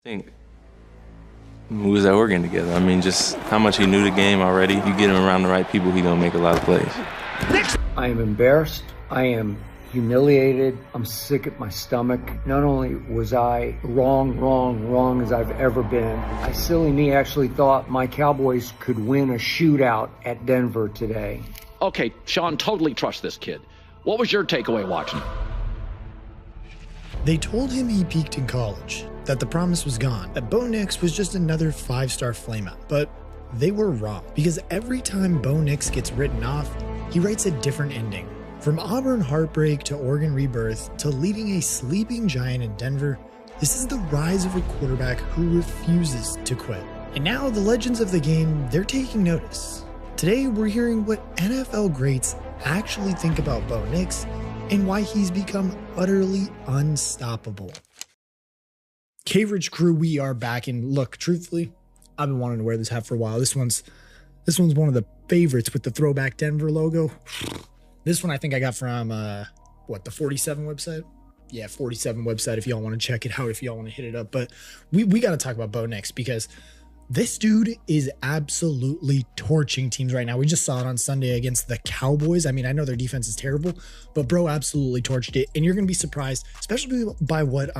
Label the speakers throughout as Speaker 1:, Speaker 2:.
Speaker 1: think we was at Oregon together. I mean, just how much he knew the game already. You get him around the right people, he gonna make a lot of plays.
Speaker 2: I am embarrassed. I am humiliated. I'm sick at my stomach. Not only was I wrong as I've ever been, I, silly me, actually thought my Cowboys could win a shootout at Denver today.
Speaker 3: Okay, Sean, totally trust this kid. What was your takeaway watching him?
Speaker 4: They told him he peaked in college, that the promise was gone, that Bo Nix was just another 5-star flameout. But they were wrong, because every time Bo Nix gets written off, he writes a different ending. From Auburn heartbreak to Oregon rebirth to leading a sleeping giant in Denver, this is the rise of a quarterback who refuses to quit. And now the legends of the game, they're taking notice. Today, we're hearing what NFL greats actually think about Bo Nix and why he's become utterly unstoppable. Cambridge crew, we are back, and look, truthfully, I've been wanting to wear this hat for a while. This one's one of the favorites with the throwback Denver logo. This one I think I got from the 47 website. Yeah, 47 website if y'all want to check it out, if y'all want to hit it up. But we got to talk about Bo Nix because this dude is absolutely torching teams right now. We just saw it on Sunday against the Cowboys. I mean, I know their defense is terrible, but bro absolutely torched it. And you're going to be surprised, especially by what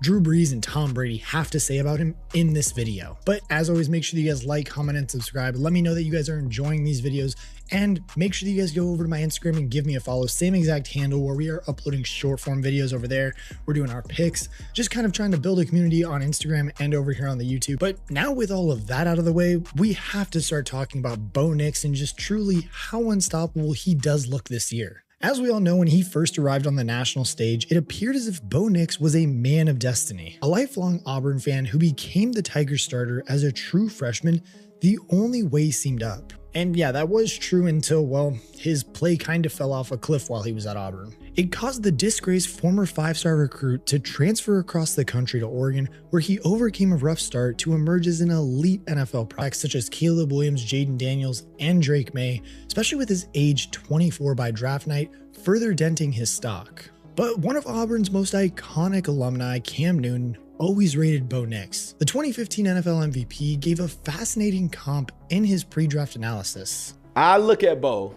Speaker 4: Drew Brees and Tom Brady have to say about him in this video. But as always, make sure that you guys like, comment, and subscribe. Let me know that you guys are enjoying these videos. And make sure that you guys go over to my Instagram and give me a follow. Same exact handle where we are uploading short form videos over there. We're doing our picks, just kind of trying to build a community on Instagram and over here on the YouTube. But now with all of that out of the way, we have to start talking about Bo Nix and just truly how unstoppable he does look this year. As we all know, when he first arrived on the national stage, it appeared as if Bo Nix was a man of destiny. A lifelong Auburn fan who became the Tigers starter as a true freshman, the only way seemed up. And yeah, that was true until, well, his play kind of fell off a cliff while he was at Auburn. It caused the disgraced former 5-star recruit to transfer across the country to Oregon, where he overcame a rough start to emerge as an elite NFL prospect such as Caleb Williams, Jaden Daniels, and Drake May, especially with his age 24 by draft night, further denting his stock. But one of Auburn's most iconic alumni, Cam Newton, always rated Bo Nix. The 2015 NFL MVP gave a fascinating comp in his pre-draft analysis.
Speaker 5: I look at Bo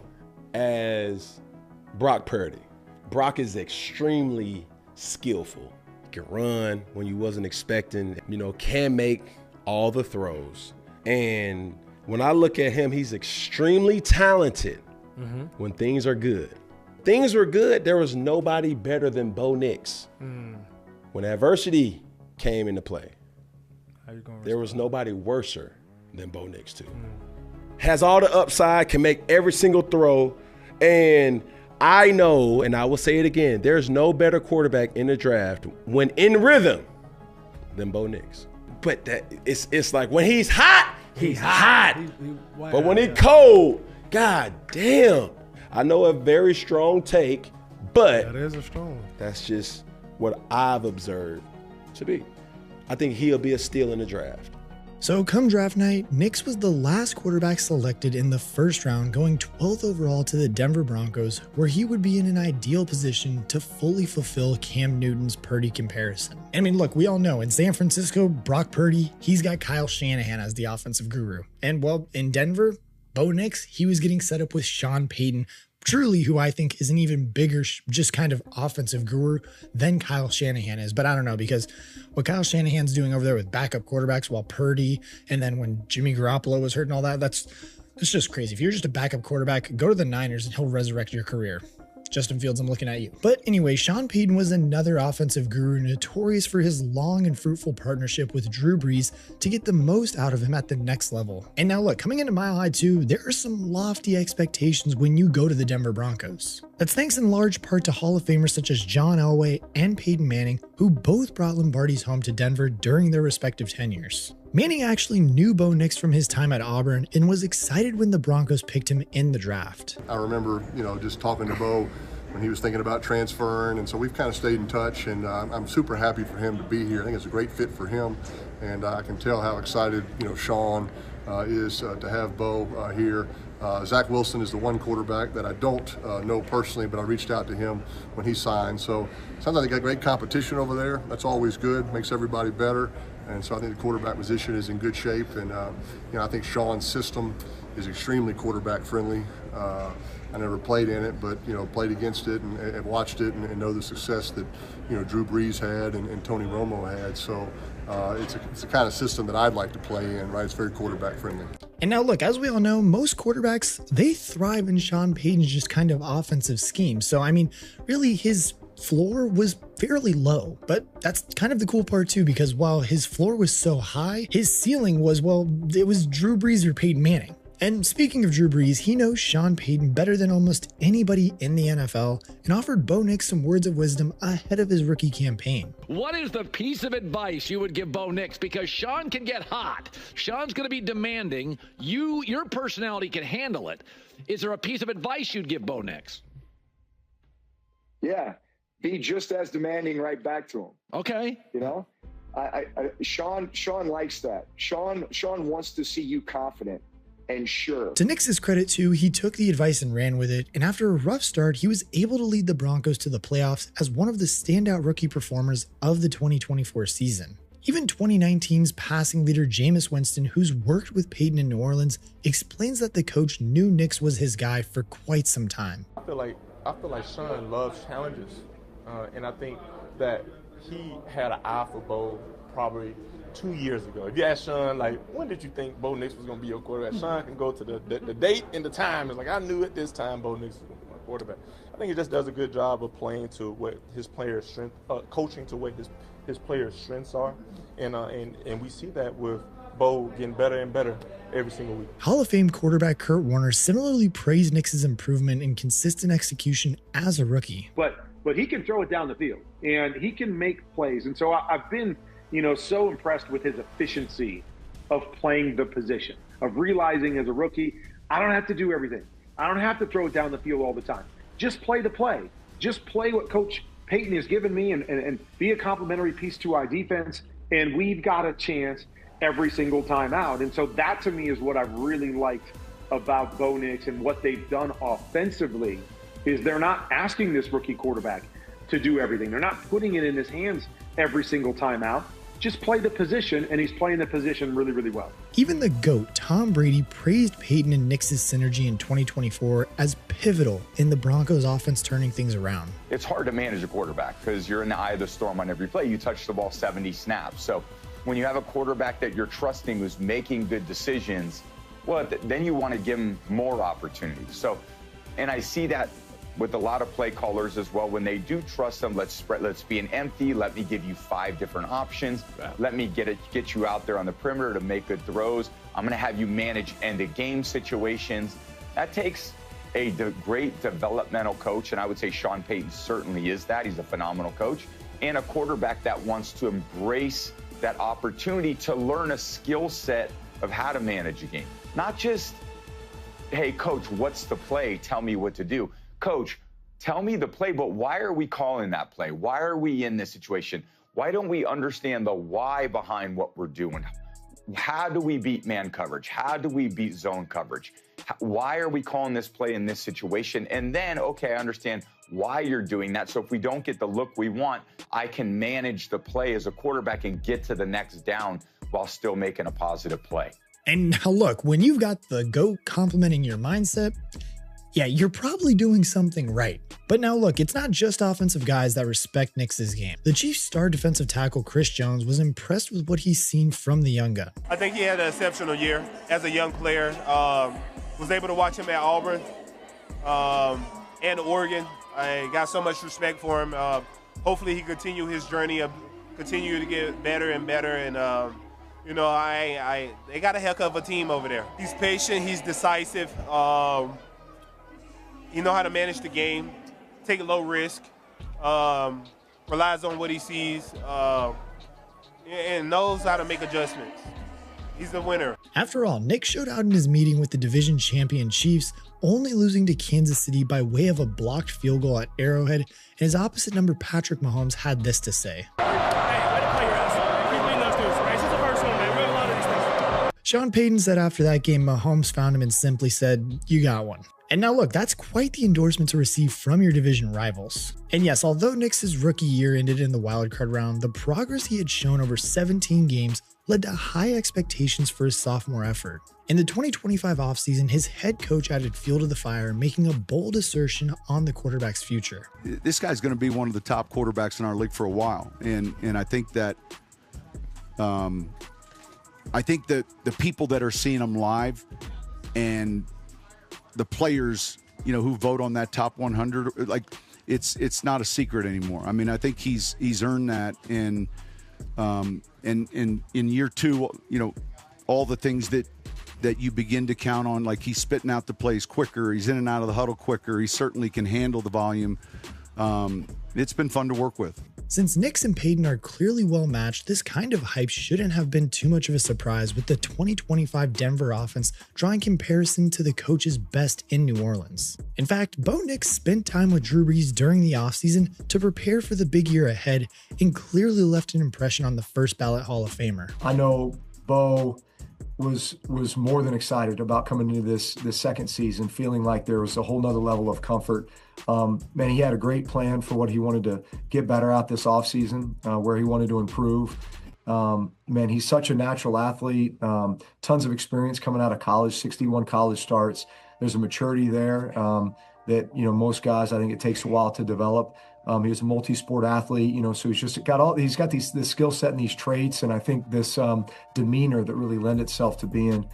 Speaker 5: as Brock Purdy. Brock is extremely skillful. He can run when you wasn't expecting, can make all the throws. And when I look at him, he's extremely talented when things are good. Things were good, there was nobody better than Bo Nix. When adversity came into play, there was nobody worser than Bo Nix too. Has all the upside, can make every single throw, and I know, and I will say it again, there's no better quarterback in the draft when in rhythm than Bo Nix. But it's like when he's hot, he's hot. But when he's cold, god damn. I know a very strong take, but
Speaker 6: that is a strong one.
Speaker 5: That's just what I've observed to be. I think he'll be a steal in the draft.
Speaker 4: So come draft night, Nix was the last quarterback selected in the first round, going 12th overall to the Denver Broncos, where he would be in an ideal position to fully fulfill Cam Newton's Purdy comparison. I mean, look, we all know in San Francisco, Brock Purdy, he's got Kyle Shanahan as the offensive guru. And well, in Denver, Bo Nix, he was getting set up with Sean Payton, truly who I think is an even bigger, just kind of offensive guru than Kyle Shanahan is. But I don't know, because what Kyle Shanahan's doing over there with backup quarterbacks while Purdy, and then when Jimmy Garoppolo was hurt and all that, that's just crazy. If you're just a backup quarterback, go to the Niners and he'll resurrect your career. Justin Fields, I'm looking at you. But anyway, Sean Payton was another offensive guru notorious for his long and fruitful partnership with Drew Brees to get the most out of him at the next level. And now look, coming into Mile High 2, there are some lofty expectations when you go to the Denver Broncos. That's thanks in large part to Hall of Famers such as John Elway and Peyton Manning, who both brought Lombardi's home to Denver during their respective tenures. Manning actually knew Bo Nix from his time at Auburn and was excited when the Broncos picked him in the draft.
Speaker 6: I remember, just talking to Bo when he was thinking about transferring, and so we've kind of stayed in touch, and I'm super happy for him to be here. I think it's a great fit for him, and I can tell how excited, Sean is to have Bo here. Zach Wilson is the one quarterback that I don't know personally, but I reached out to him when he signed. So sounds like they got great competition over there. That's always good, makes everybody better. And so I think the quarterback position is in good shape. And, I think Sean's system is extremely quarterback friendly. I never played in it, but, played against it and watched it and know the success that, Drew Brees had and Tony Romo had. So it's the kind of system that I'd like to play in, right? It's very quarterback friendly.
Speaker 4: And now look, as we all know, most quarterbacks, they thrive in Sean Payton's just kind of offensive scheme. So, I mean, really his floor was fairly low, but that's kind of the cool part too, because while his floor was so high, his ceiling was, well, it was Drew Brees or Peyton Manning. And speaking of Drew Brees, he knows Sean Payton better than almost anybody in the NFL and offered Bo Nix some words of wisdom ahead of his rookie campaign.
Speaker 3: What is the piece of advice you would give Bo Nix? Because Sean can get hot. Sean's going to be demanding. Your personality can handle it. Is there a piece of advice you'd give Bo Nix?
Speaker 7: Yeah, be just as demanding right back to him.
Speaker 3: Okay.
Speaker 7: Sean likes that. Sean wants to see you confident and sure.
Speaker 4: To Nix's credit too, he took the advice and ran with it, and after a rough start, he was able to lead the Broncos to the playoffs as one of the standout rookie performers of the 2024 season. Even 2019's passing leader Jameis Winston, who's worked with Peyton in New Orleans, explains that the coach knew Nix was his guy for quite some time.
Speaker 8: I feel like Sean loves challenges, and I think that he had an eye for Bo probably 2 years ago. If you ask Sean, like, when did you think Bo Nix was going to be your quarterback? Sean can go to the date and the time. It's like, I knew at this time Bo Nix was going to be my quarterback. I think he just does a good job of playing to what his players' strength, coaching to what his players' strengths are, and we see that with Bo getting better and better every single week.
Speaker 4: Hall of Fame quarterback Kurt Warner similarly praised Nix's improvement in consistent execution as a rookie.
Speaker 9: But he can throw it down the field, and he can make plays. And so I've been, so impressed with his efficiency of playing the position, of realizing as a rookie, I don't have to do everything. I don't have to throw it down the field all the time. Just play the play. Just play what Coach Payton has given me and be a complementary piece to our defense. And we've got a chance every single time out. And so that to me is what I've really liked about Bo Nix and what they've done offensively is they're not asking this rookie quarterback to do everything. They're not putting it in his hands every single time out. Just play the position, and he's playing the position really, really well.
Speaker 4: Even the GOAT, Tom Brady, praised Peyton and Nix's synergy in 2024 as pivotal in the Broncos' offense turning things around.
Speaker 10: It's hard to manage a quarterback because you're in the eye of the storm on every play. You touch the ball 70 snaps. So when you have a quarterback that you're trusting who's making good decisions, well, then you want to give him more opportunities. So, and I see that with a lot of play callers as well. When they do trust them, let's be an empty. Let me give you 5 different options. Let me get you out there on the perimeter to make good throws. I'm going to have you manage end-of-game situations. That takes a great developmental coach, and I would say Sean Payton certainly is that. He's a phenomenal coach, and a quarterback that wants to embrace that opportunity to learn a skill set of how to manage a game. Not just, hey, coach, what's the play? Tell me what to do. Coach, tell me the play, but why are we calling that play? Why are we in this situation? Why don't we understand the why behind what we're doing? How do we beat man coverage? How do we beat zone coverage? Why are we calling this play in this situation? And then, okay, I understand why you're doing that. So if we don't get the look we want, I can manage the play as a quarterback and get to the next down while still making a positive play.
Speaker 4: And now look, when you've got the GOAT complimenting your mindset, yeah, you're probably doing something right. But now look, it's not just offensive guys that respect Nix's game. The Chiefs' star defensive tackle Chris Jones was impressed with what he's seen from the young gun.
Speaker 11: I think he had an exceptional year as a young player. Was able to watch him at Auburn and Oregon. I got so much respect for him. Hopefully he continue his journey of continue to get better and better. And they got a heck of a team over there. He's patient. He's decisive. He knows how to manage the game, take a low risk, relies on what he sees, and knows how to make adjustments. He's the winner.
Speaker 4: After all, Nick showed out in his meeting with the division champion Chiefs, only losing to Kansas City by way of a blocked field goal at Arrowhead, and his opposite number Patrick Mahomes had this to say. Sean Payton said after that game, Mahomes found him and simply said, "You got one." And now look, that's quite the endorsement to receive from your division rivals. And yes, although Nix's rookie year ended in the wildcard round, the progress he had shown over 17 games led to high expectations for his sophomore effort. In the 2025 offseason, his head coach added fuel to the fire, making a bold assertion on the quarterback's future.
Speaker 12: This guy's going to be one of the top quarterbacks in our league for a while. And I think that the people that are seeing him live and the players, who vote on that top 100, like it's not a secret anymore. I mean, I think he's earned that. And in year two, all the things that you begin to count on, like he's spitting out the plays quicker, he's in and out of the huddle quicker, he certainly can handle the volume. It's been fun to work with.
Speaker 4: Since Nix and Peyton are clearly well matched, this kind of hype shouldn't have been too much of a surprise, with the 2025 Denver offense drawing comparison to the coach's best in New Orleans. In fact, Bo Nix spent time with Drew Brees during the offseason to prepare for the big year ahead and clearly left an impression on the first ballot Hall of Famer.
Speaker 13: I know Bo was more than excited about coming into this second season, feeling like there was a whole nother level of comfort. Man, he had a great plan for what he wanted to get better out this offseason, where he wanted to improve. Man, he's such a natural athlete, tons of experience coming out of college, 61 college starts. There's a maturity there that, most guys, I think it takes a while to develop. He was a multi-sport athlete, so he's got this skill set and these traits, and I think this demeanor that really lend itself to being,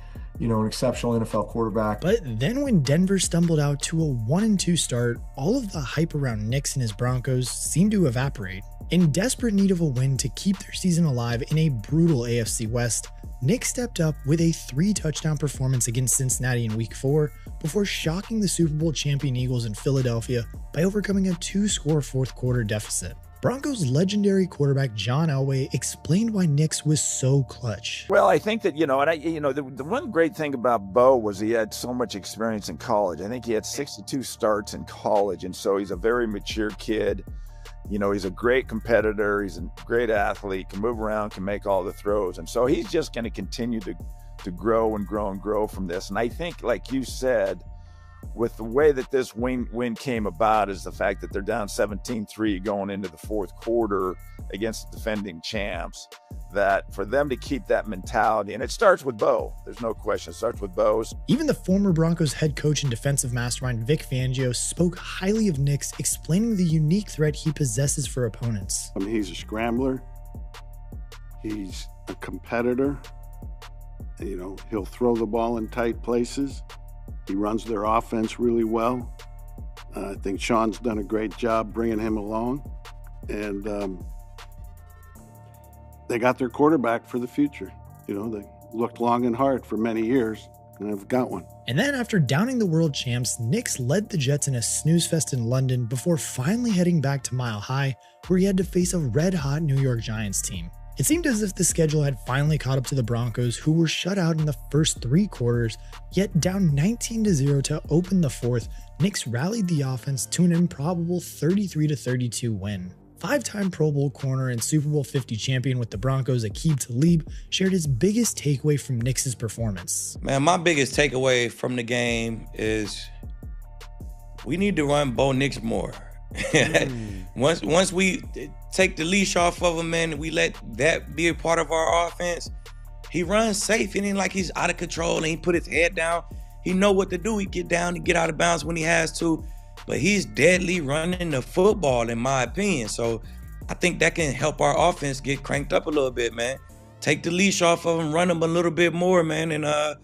Speaker 13: an exceptional NFL quarterback.
Speaker 4: But then when Denver stumbled out to a 1-2 start, all of the hype around Nix and his Broncos seemed to evaporate. In desperate need of a win to keep their season alive in a brutal AFC West, Nix stepped up with a 3-touchdown performance against Cincinnati in Week 4 before shocking the Super Bowl champion Eagles in Philadelphia by overcoming a 2-score fourth quarter deficit. Broncos legendary quarterback John Elway explained why Nix was so clutch.
Speaker 14: Well, I think that, the one great thing about Bo was he had so much experience in college. I think he had 62 starts in college, and so he's a very mature kid. He's a great competitor. He's a great athlete, can move around, can make all the throws. And so he's just going to continue to grow and grow and grow from this. And I think, like you said, with the way that this win came about is the fact that they're down 17-3 going into the fourth quarter against the defending champs, that for them to keep that mentality, and it starts with Bo. There's no question. It starts with Bo.
Speaker 4: Even the former Broncos head coach and defensive mastermind Vic Fangio spoke highly of Nix, explaining the unique threat he possesses for opponents.
Speaker 15: He's a scrambler. He's a competitor. He'll throw the ball in tight places. He runs their offense really well. I think Sean's done a great job bringing him along. And they got their quarterback for the future. They looked long and hard for many years, and have got one.
Speaker 4: And then after downing the world champs, Nix led the Jets in a snooze fest in London before finally heading back to Mile High, where he had to face a red-hot New York Giants team. It seemed as if the schedule had finally caught up to the Broncos, who were shut out in the first 3 quarters, yet down 19-0 to open the fourth, Nix rallied the offense to an improbable 33-32 win. 5-time Pro Bowl corner and Super Bowl 50 champion with the Broncos, Aqib Talib, shared his biggest takeaway from Nix's performance.
Speaker 16: Man, my biggest takeaway from the game is we need to run Bo Nix more. Once we take the leash off of him, man, we let that be a part of our offense, he runs safe. It ain't like he's out of control and he put his head down. He know what to do. He get down and get out of bounds when he has to. But he's deadly running the football, in my opinion. So I think that can help our offense get cranked up a little bit, man. Take the leash off of him, run him a little bit more, man. And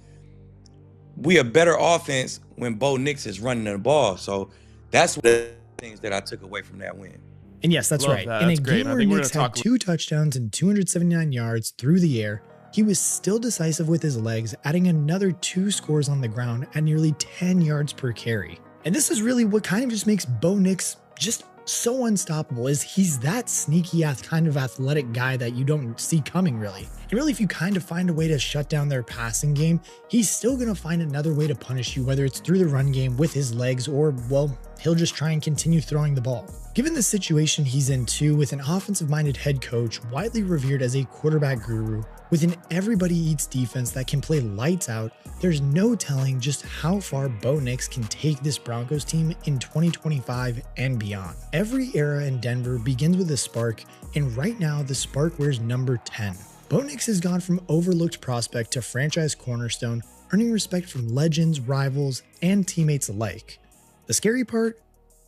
Speaker 16: we a better offense when Bo Nix is running the ball. So that's the things that I took away from that win.
Speaker 4: And yes, that's right. In a game where Nix had 2 touchdowns and 279 yards through the air, he was still decisive with his legs, adding another 2 scores on the ground at nearly 10 yards per carry. And this is really what kind of just makes Bo Nix just so unstoppable, is he's that sneaky kind of athletic guy that you don't see coming, really. And really, if you kind of find a way to shut down their passing game, he's still going to find another way to punish you, whether it's through the run game with his legs or, well, he'll just try and continue throwing the ball. Given the situation he's in too, with an offensive-minded head coach widely revered as a quarterback guru, with an everybody-eats defense that can play lights out, there's no telling just how far Bo Nix can take this Broncos team in 2025 and beyond. Every era in Denver begins with a spark, and right now the spark wears number 10. Bo Nix has gone from overlooked prospect to franchise cornerstone, earning respect from legends, rivals, and teammates alike. The scary part?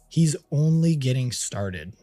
Speaker 4: He's only getting started.